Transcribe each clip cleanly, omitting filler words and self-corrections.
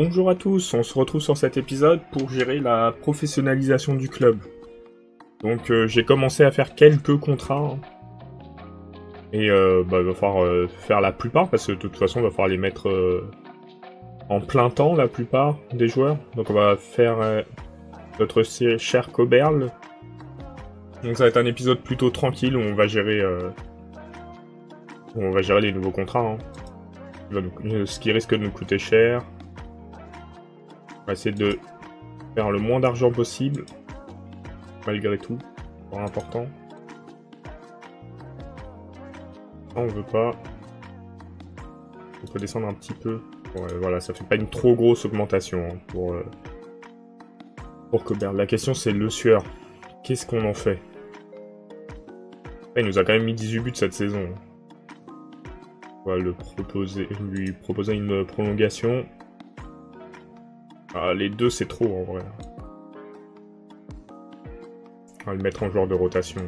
Bonjour à tous, on se retrouve sur cet épisode pour gérer la professionnalisation du club. Donc j'ai commencé à faire quelques contrats. Et il va falloir faire la plupart, parce que de toute façon il va falloir les mettre en plein temps, la plupart des joueurs. Donc on va faire notre cher Coberle. Donc ça va être un épisode plutôt tranquille où on va gérer les nouveaux contrats. Ce qui risque de nous coûter cher. On va essayer de faire le moins d'argent possible, malgré tout, c'est important. On veut pas. On peut descendre un petit peu. Ouais, voilà, ça fait pas une trop grosse augmentation pour Coberle. La question c'est le sueur. Qu'est-ce qu'on en fait? Il nous a quand même mis 18 buts cette saison. On va lui proposer une prolongation. Ah, les deux c'est trop en vrai. On va le mettre en joueur de rotation.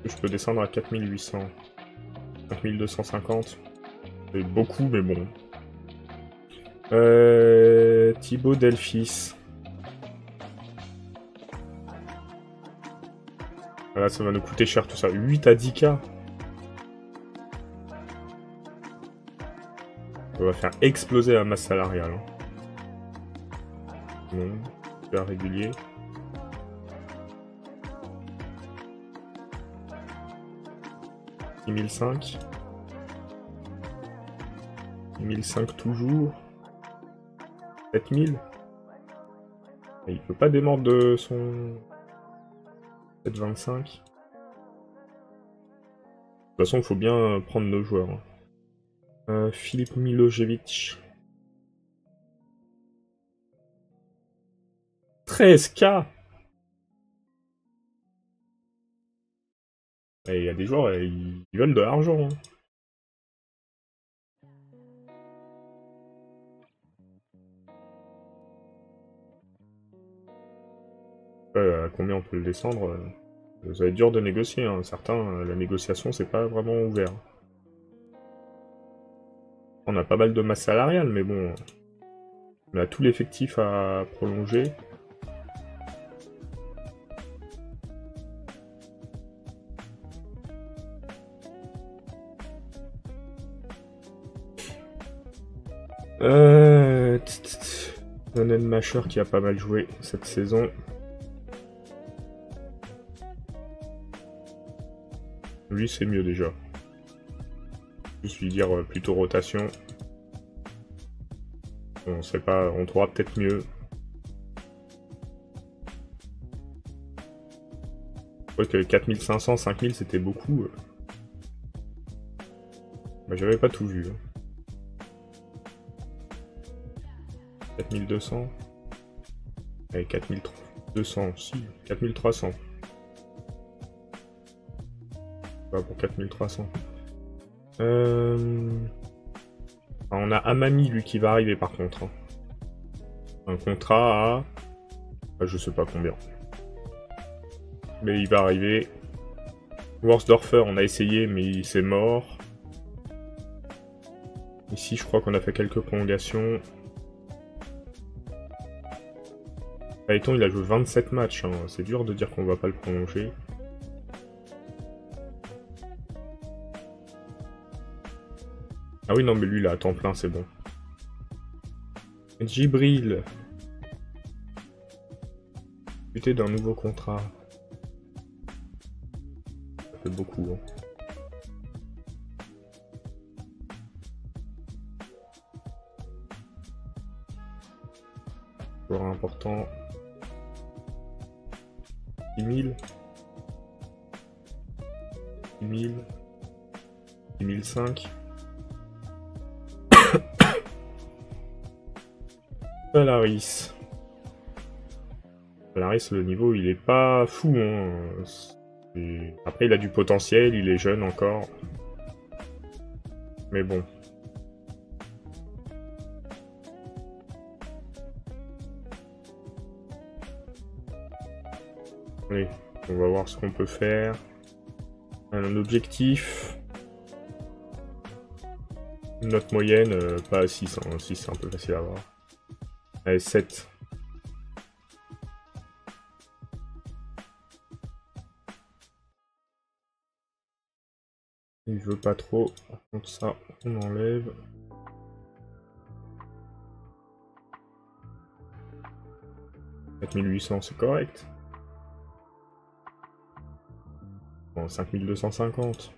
Je peux descendre à 4800. 5250. C'est beaucoup, mais bon. Thibaut Delphis. Voilà, ça va nous coûter cher tout ça. 8 à 10K. On va faire exploser la masse salariale. Bon, super régulier. $6 500. 1005 toujours. 7000. Il peut pas démordre de son 7,25. De toute façon, il faut bien prendre nos joueurs. Philippe Milojevic. 13K. Il y a des joueurs, ils veulent de l'argent. À combien on peut le descendre? Ça va être dur de négocier. Certains, la négociation, c'est pas vraiment ouvert. On a pas mal de masse salariale, mais bon, on a tout l'effectif à prolonger. Donenmacher qui a pas mal joué cette saison. Lui, c'est mieux déjà. Juste lui dire plutôt rotation. On sait pas, on trouvera peut-être mieux. Je crois que 4500, 5000 c'était beaucoup. J'avais pas tout vu. 4200. Allez, 4200 aussi. 4300. Pas pour 4300. On a Amami, lui, qui va arriver par contre. Un contrat à... je sais pas combien. Mais il va arriver. Worsdorfer, on a essayé, mais c'est mort. Ici, je crois qu'on a fait quelques prolongations. Phaéton, il a joué 27 matchs. C'est dur de dire qu'on va pas le prolonger. Ah oui, non, mais lui, il a à temps plein, c'est bon. Djibril. Discuter d'un nouveau contrat. Ça fait beaucoup. Joueur important. 6000. 6000. 6005. Valaris. Valaris, le niveau, il est pas fou. Après, il a du potentiel, il est jeune encore. Mais bon. Allez, on va voir ce qu'on peut faire. Un objectif. Une note moyenne, pas 6, hein. 6 c'est un peu facile à avoir. Allez, 7. Il veut pas trop. Par contre ça, on enlève. « 4800 c'est correct. Bon, 5250.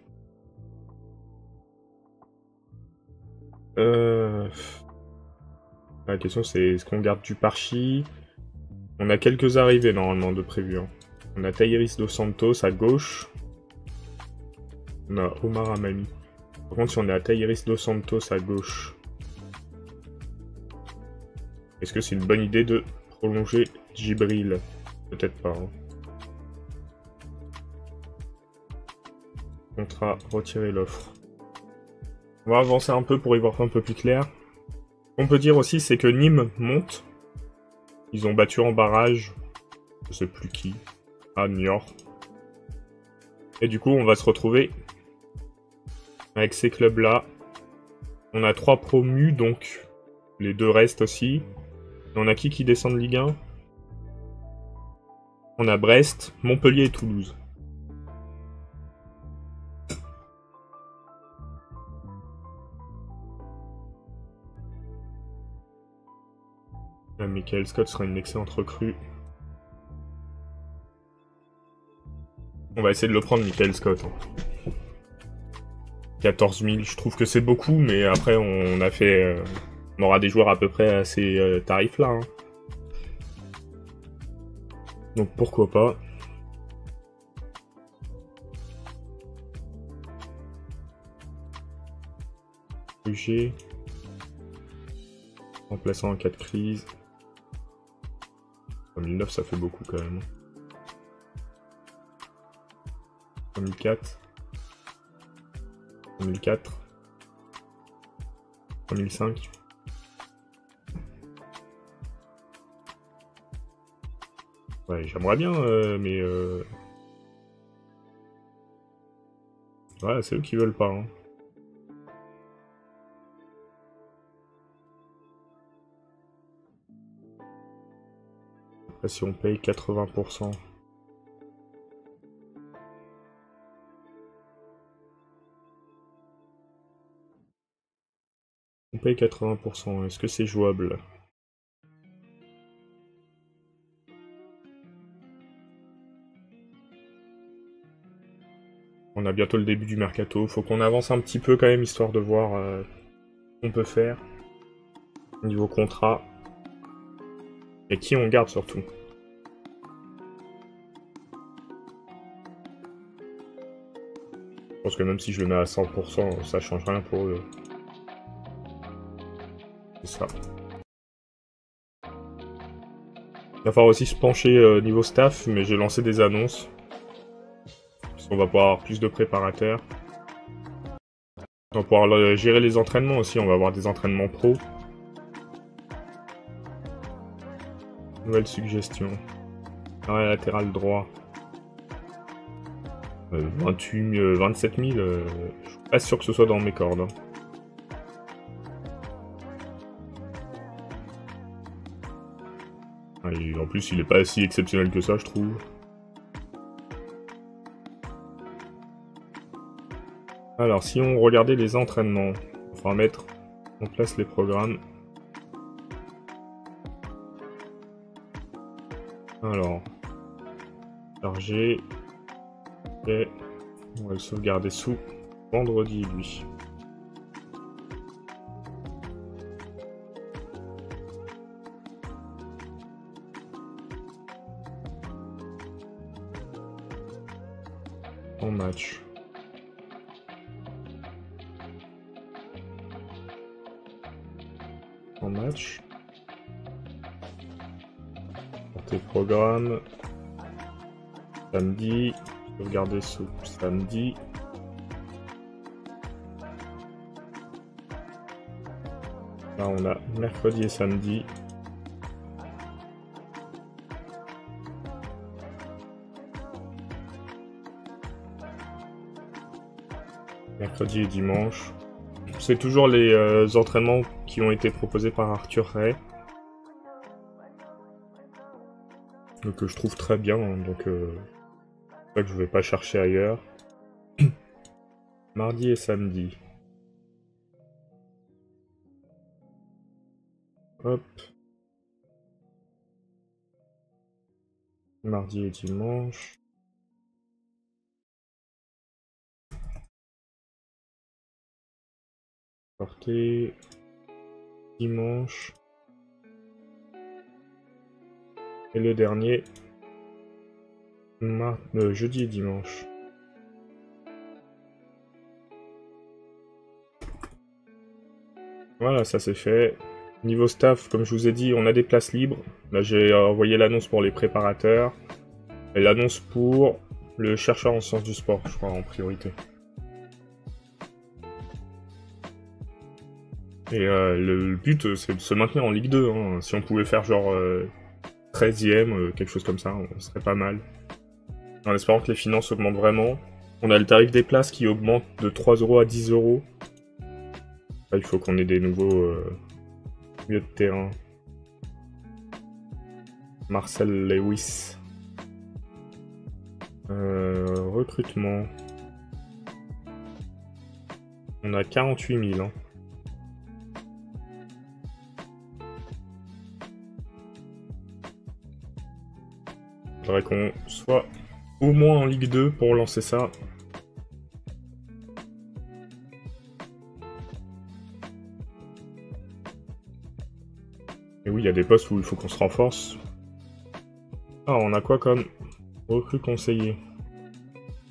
La question c'est est-ce qu'on garde du Parchi? On a quelques arrivées normalement de prévues. Hein. On a Tairis dos Santos à gauche. On a Omar Amami. Par contre si on est à Tairis dos Santos à gauche, est-ce que c'est une bonne idée de prolonger Djibril? Peut-être pas. Hein. Contrat, retirer l'offre. On va avancer un peu pour y voir un peu plus clair. Ce qu'on peut dire aussi, c'est que Nîmes monte. Ils ont battu en barrage, je sais plus qui, à Niort. Et du coup, on va se retrouver avec ces clubs-là. On a 3 promus, donc les 2 restent aussi. Et on a qui descend de Ligue 1? On a Brest, Montpellier et Toulouse. Là, Michael Scott sera une excellente recrue. On va essayer de le prendre, Michael Scott. 14 000, je trouve que c'est beaucoup, mais après on a fait... on aura des joueurs à peu près à ces tarifs-là. Hein. Donc pourquoi pas. UG. Remplaçant en cas de crise. 2009 ça fait beaucoup quand même. 2004. 2004. 2005. Ouais, j'aimerais bien, mais... Ouais, c'est eux qui veulent pas. Hein. Après, si on paye 80%... On paye 80%, est-ce que c'est jouable? On a bientôt le début du mercato, faut qu'on avance un petit peu quand même, histoire de voir ce qu'on peut faire. Niveau contrat. Et qui on garde surtout. Je pense que même si je le mets à 100%, ça change rien pour eux. C'est ça. Il va falloir aussi se pencher niveau staff, mais j'ai lancé des annonces. Parce qu'on va pouvoir avoir plus de préparateurs. On va pouvoir gérer les entraînements aussi, on va avoir des entraînements pro. Nouvelle suggestion. Arrêt latéral droit. 27 000, je suis pas sûr que ce soit dans mes cordes. Hein. Et en plus, il est pas si exceptionnel que ça, je trouve. Alors, si on regardait les entraînements, on va mettre en place les programmes. Alors, charger. Et on va le sauvegarder sous vendredi, lui. En match. En match. Portée programme. Samedi. Sauvegarder sous samedi. Là on a mercredi et samedi. mercredi et dimanche. C'est toujours les entraînements qui ont été proposés par Arthur Ray. Donc je trouve très bien, hein, donc c'est ça que je vais pas chercher ailleurs. Mardi et samedi. Hop. Mardi et dimanche. Portée. Dimanche. Et le dernier. Jeudi et dimanche. Voilà, ça c'est fait. Niveau staff, comme je vous ai dit, on a des places libres. Là, j'ai envoyé l'annonce pour les préparateurs. Et l'annonce pour le chercheur en sciences du sport, je crois, en priorité. Et le but, c'est de se maintenir en Ligue 2. Hein. Si on pouvait faire genre 13ème, quelque chose comme ça, on serait pas mal. En espérant que les finances augmentent vraiment. On a le tarif des places qui augmente de 3 € à 10 €. Là, il faut qu'on ait des nouveaux milieux de terrain. Marcel Lewis. Recrutement. On a 48 000. Hein. Il faudrait qu'on soit au moins en Ligue 2 pour lancer ça. Et oui, il y a des postes où il faut qu'on se renforce. Ah, on a quoi comme recrue conseiller?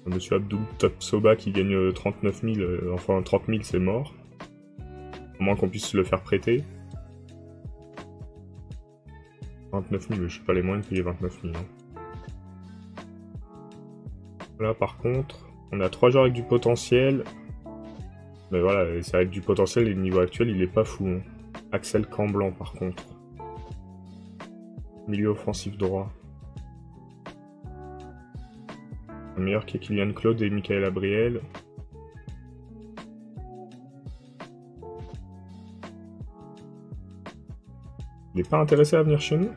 Monsieur Abdul Top-Soba qui gagne 39 000, enfin 30 000 c'est mort. Au moins qu'on puisse le faire prêter. 29 000, mais je n'ai pas les moyens de payer 29 000. Hein. Là par contre, on a 3 joueurs avec du potentiel. Mais voilà, c'est avec du potentiel et le niveau actuel il est pas fou. Hein. Axel Camblan par contre. Milieu offensif droit. Un meilleur que Kylian Claude et Michael Abriel. Il est pas intéressé à venir chez nous?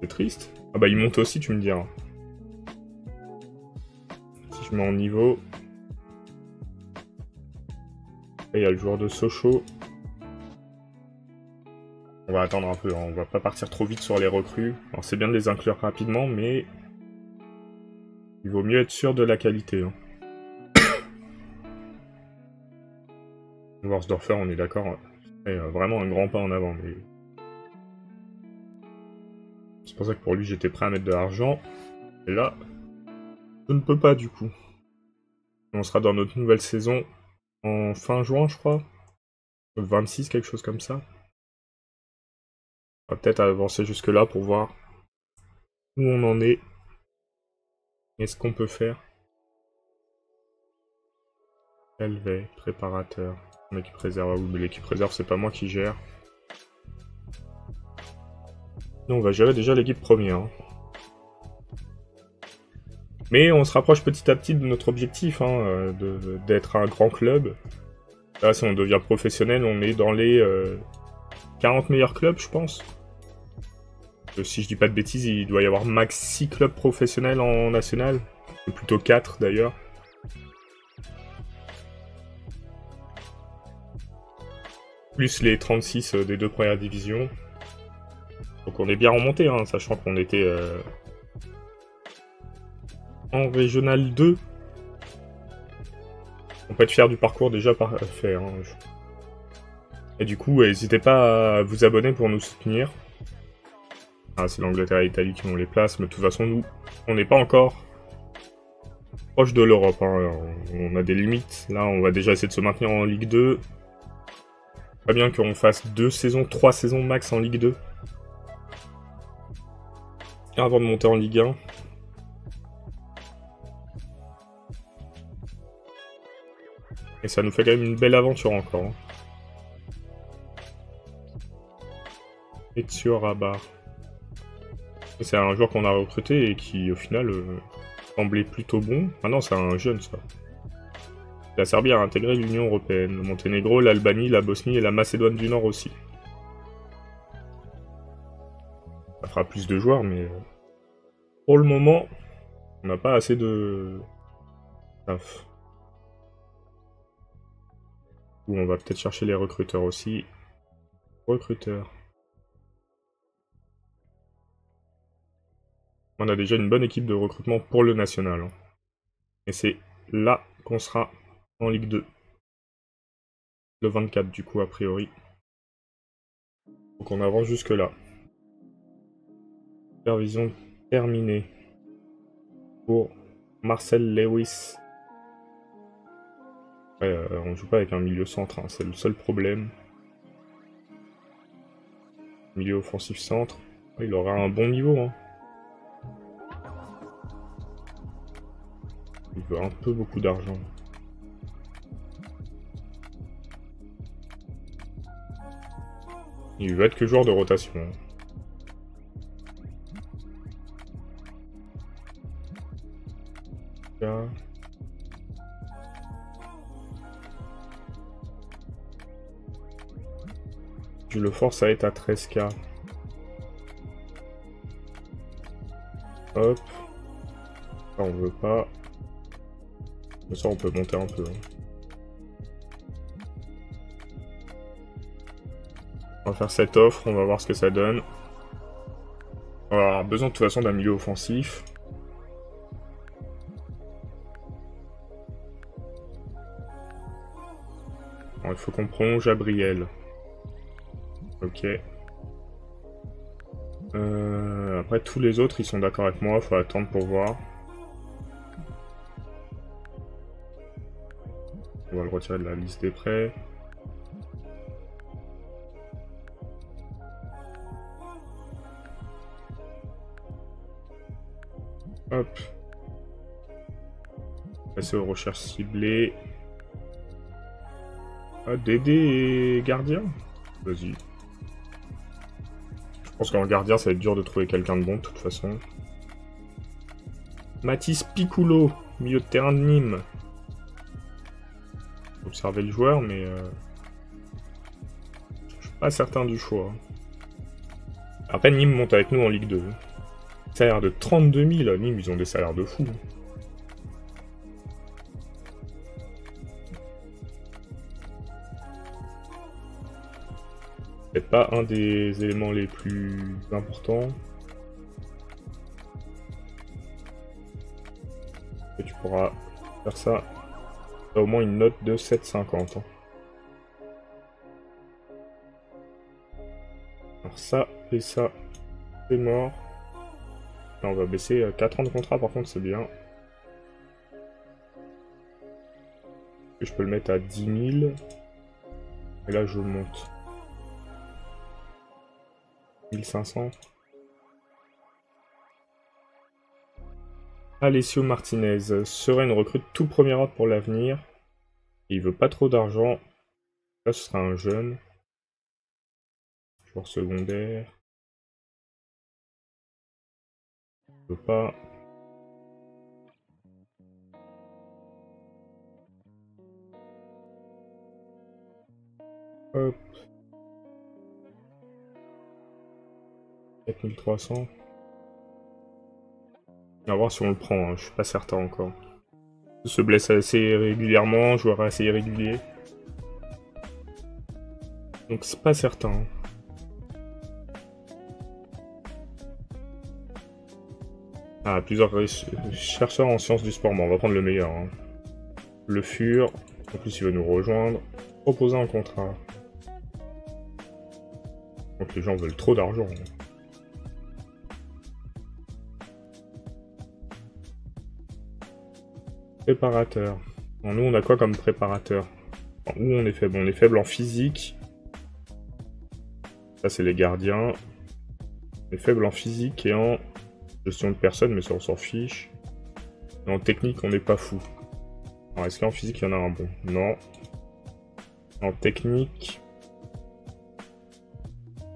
C'est triste. Ah bah il monte aussi, tu me diras. Si je mets en niveau... Et il y a le joueur de Sochaux. On va attendre un peu, hein. On va pas partir trop vite sur les recrues. Alors c'est bien de les inclure rapidement, mais... il vaut mieux être sûr de la qualité. Hein. Worsdorfer, on est d'accord. C'est vraiment un grand pas en avant. Mais... c'est pour ça que pour lui, j'étais prêt à mettre de l'argent. Et là, je ne peux pas du coup. On sera dans notre nouvelle saison en fin juin, je crois. Le 26, quelque chose comme ça. On va peut-être avancer jusque-là pour voir où on en est. Et ce qu'on peut faire. LV, préparateur. L'équipe réserve, ah oui, mais l'équipe réserve, c'est pas moi qui gère. Non, on va gérer déjà l'équipe première. Hein. Mais on se rapproche petit à petit de notre objectif, hein, d'être un grand club. Là, si on devient professionnel, on est dans les 40 meilleurs clubs, je pense. Si je dis pas de bêtises, il doit y avoir max 6 clubs professionnels en national. Ou plutôt 4 d'ailleurs. Plus les 36 des 2 premières divisions. Donc on est bien remonté, hein, sachant qu'on était en Régional 2. On peut être fier du parcours déjà fait. Hein. Et du coup, n'hésitez pas à vous abonner pour nous soutenir. Ah, c'est l'Angleterre et l'Italie qui ont les places, mais de toute façon, nous, on n'est pas encore proche de l'Europe. Hein. On a des limites. Là, on va déjà essayer de se maintenir en Ligue 2. Très bien qu'on fasse 2 saisons, 3 saisons max en Ligue 2. Avant de monter en Ligue 1. Et ça nous fait quand même une belle aventure encore. Hein. Ezio Rabat. C'est un joueur qu'on a recruté et qui, au final, semblait plutôt bon. Ah non, c'est un jeune, ça. La Serbie a intégré l'Union Européenne. Le Monténégro, l'Albanie, la Bosnie et la Macédoine du Nord aussi. Ça fera plus de joueurs, mais... pour le moment, on n'a pas assez de... taf. Ou on va peut-être chercher les recruteurs aussi. Recruteurs. On a déjà une bonne équipe de recrutement pour le national. Et c'est là qu'on sera en Ligue 2. Le 24 du coup a priori. Donc on avance jusque là. Supervision terminée. Pour Marcel Lewis. Ouais, on joue pas avec un milieu centre, hein, c'est le seul problème. Milieu offensif centre. Ouais, il aura un bon niveau. Hein. Il veut un peu beaucoup d'argent. Il va être que joueur de rotation. Hein. Là. Je le force à être à 13K. Hop. Ça on veut pas. Mais ça on peut monter un peu. Hein. On va faire cette offre, on va voir ce que ça donne. On va avoir besoin de toute façon d'un milieu offensif. Alors, il faut qu'on prolonge Gabriel. Ok. Après tous les autres ils sont d'accord avec moi, faut attendre pour voir. On va le retirer de la liste des prêts. Hop. Passer aux recherches ciblées. Ah, DD et gardien. Vas-y. Je pense qu'en gardien, ça va être dur de trouver quelqu'un de bon, de toute façon. Mathis Piccolo, milieu de terrain de Nîmes. Observer le joueur, mais... je suis pas certain du choix. Après, Nîmes monte avec nous en Ligue 2. Salaire de 32 000, Nîmes, ils ont des salaires de fou. Peut-être pas un des éléments les plus importants. Et tu pourras faire ça. T'as au moins une note de 7,50. Hein. Alors ça et ça, c'est mort. Là, on va baisser 4 ans de contrat, par contre, c'est bien. Et je peux le mettre à 10 000. Et là, je monte. 1500. Alessio Martinez serait une recrue de tout premier ordre pour l'avenir. Il veut pas trop d'argent. Là, ce sera un jeune. Joueur secondaire. Il veut pas. Hop. 4300. On va voir si on le prend, hein. Je suis pas certain encore. Il se blesse assez régulièrement, joueur assez irrégulier. Donc c'est pas certain. Ah, plusieurs chercheurs en sciences du sport. Bon, on va prendre le meilleur. Hein. Le Fur. En plus, il va nous rejoindre. Proposer un contrat. Donc les gens veulent trop d'argent. Hein. Préparateur. Alors, nous, on a quoi comme préparateur? Où on est faible? On est faible en physique. Ça, c'est les gardiens. On est faible en physique et en gestion de personnes, mais ça, on s'en fiche. Et en technique, on n'est pas fou. Alors, est-ce qu'en physique, il y en a un bon? Non. En technique...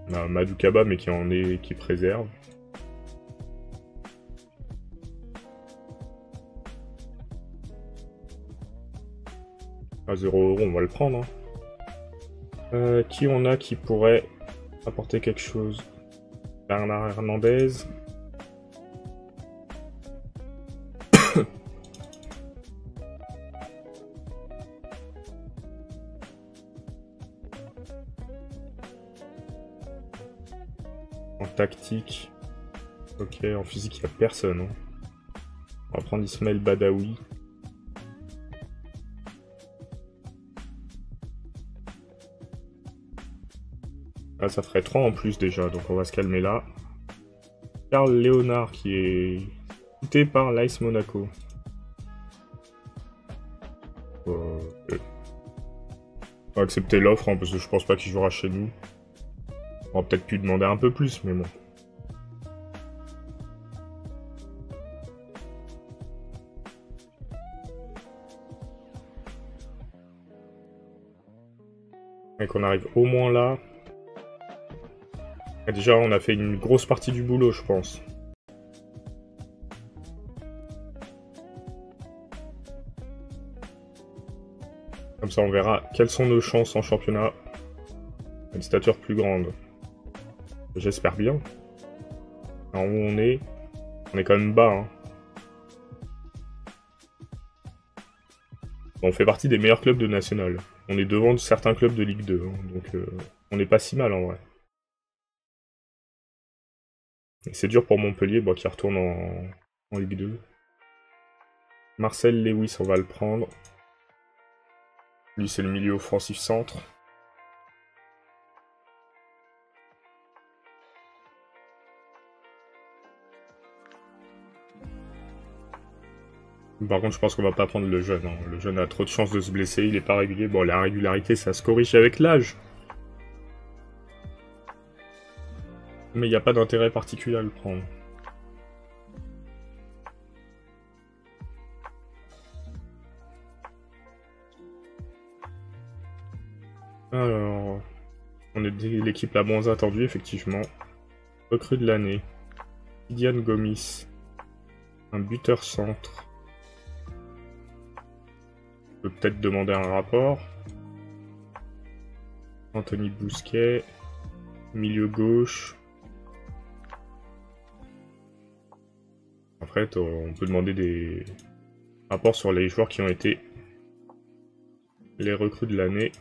on a Madoukaba, mais qui préserve. À 0 €, on va le prendre. Hein. Qui on a qui pourrait apporter quelque chose? Bernard Hernandez. En tactique. Ok, en physique, il n'y a personne. Hein. On va prendre Ismaël Badaoui. Ah, ça ferait 3 en plus déjà, donc on va se calmer là. Karl Léonard qui est quitté par l'Ice Monaco. On va accepter l'offre, hein, parce que je pense pas qu'il jouera chez nous. On va peut-être pu demander un peu plus, mais bon. Et qu'on arrive au moins là. Et déjà, on a fait une grosse partie du boulot, je pense. Comme ça, on verra quelles sont nos chances en championnat. Une stature plus grande. J'espère bien. Alors, où on est quand même bas. Hein. On fait partie des meilleurs clubs de National. On est devant certains clubs de Ligue 2. Hein, donc, on n'est pas si mal en vrai. C'est dur pour Montpellier, bon, qui retourne en Ligue 2. Marcel Lewis, on va le prendre. Lui, c'est le milieu offensif centre. Par contre, je pense qu'on va pas prendre le jeune. Hein. Le jeune a trop de chances de se blesser, il est pas régulier. Bon, la régularité, ça se corrige avec l'âge. Mais il n'y a pas d'intérêt particulier à le prendre. Alors, on est l'équipe la moins attendue, effectivement. Recrue de l'année. Idiane Gomis. Un buteur centre. On peut peut-être demander un rapport. Anthony Bousquet. Milieu gauche. Après, on peut demander des rapports sur les joueurs qui ont été les recrues de l'année.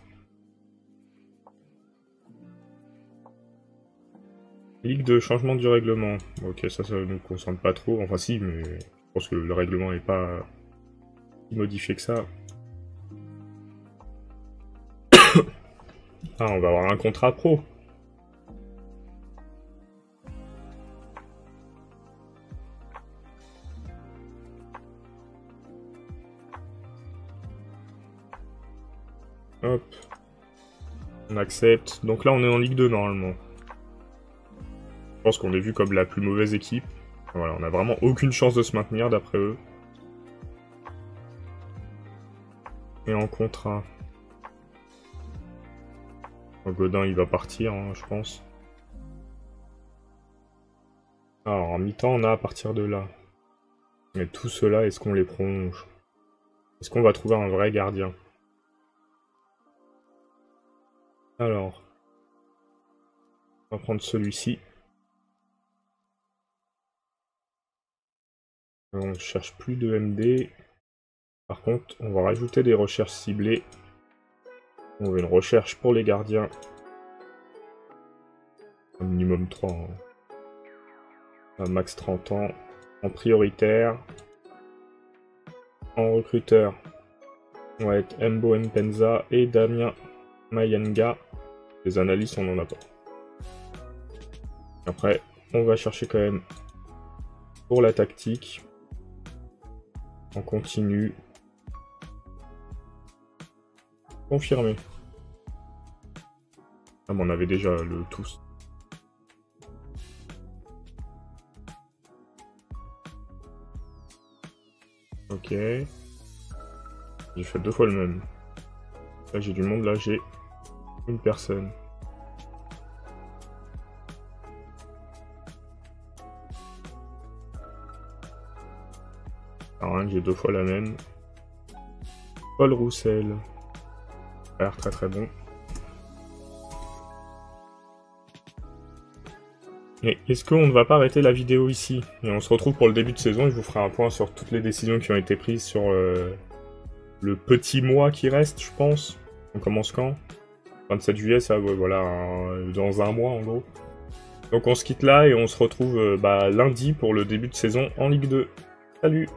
Ligue de changement du règlement. Ok, ça nous concerne pas trop. Enfin si, mais je pense que le règlement n'est pas si modifié que ça. Ah, on va avoir un contrat pro. Hop. On accepte. Donc là, on est en Ligue 2 normalement. Je pense qu'on est vu comme la plus mauvaise équipe. Voilà, on a vraiment aucune chance de se maintenir d'après eux. Et en contrat. Godin, il va partir, hein, je pense. Alors, en mi-temps, on a à partir de là. Mais tout cela, est-ce qu'on les prolonge? Est-ce qu'on va trouver un vrai gardien? Alors, on va prendre celui-ci. On ne cherche plus de MD. Par contre, on va rajouter des recherches ciblées. On veut une recherche pour les gardiens. Un minimum 3. Hein. Un max 30 ans. En prioritaire. En recruteur. On va être Mbo Mpenza et Damien Mayenga. Les analystes, on n'en a pas. Après, on va chercher quand même pour la tactique. On continue. Confirmé. Ah, mais on avait déjà le tous. Ok. J'ai fait 2 fois le même. Là, j'ai du monde, là, j'ai une personne. Alors, j'ai 2 fois la même. Paul Roussel. Ça a l'air très très bon. Et est-ce qu'on ne va pas arrêter la vidéo ici? Et on se retrouve pour le début de saison et je vous ferai un point sur toutes les décisions qui ont été prises sur le petit mois qui reste, je pense. On commence quand? 27 juillet, ça, ouais, voilà, dans un mois en gros. Donc on se quitte là et on se retrouve lundi pour le début de saison en Ligue 2. Salut!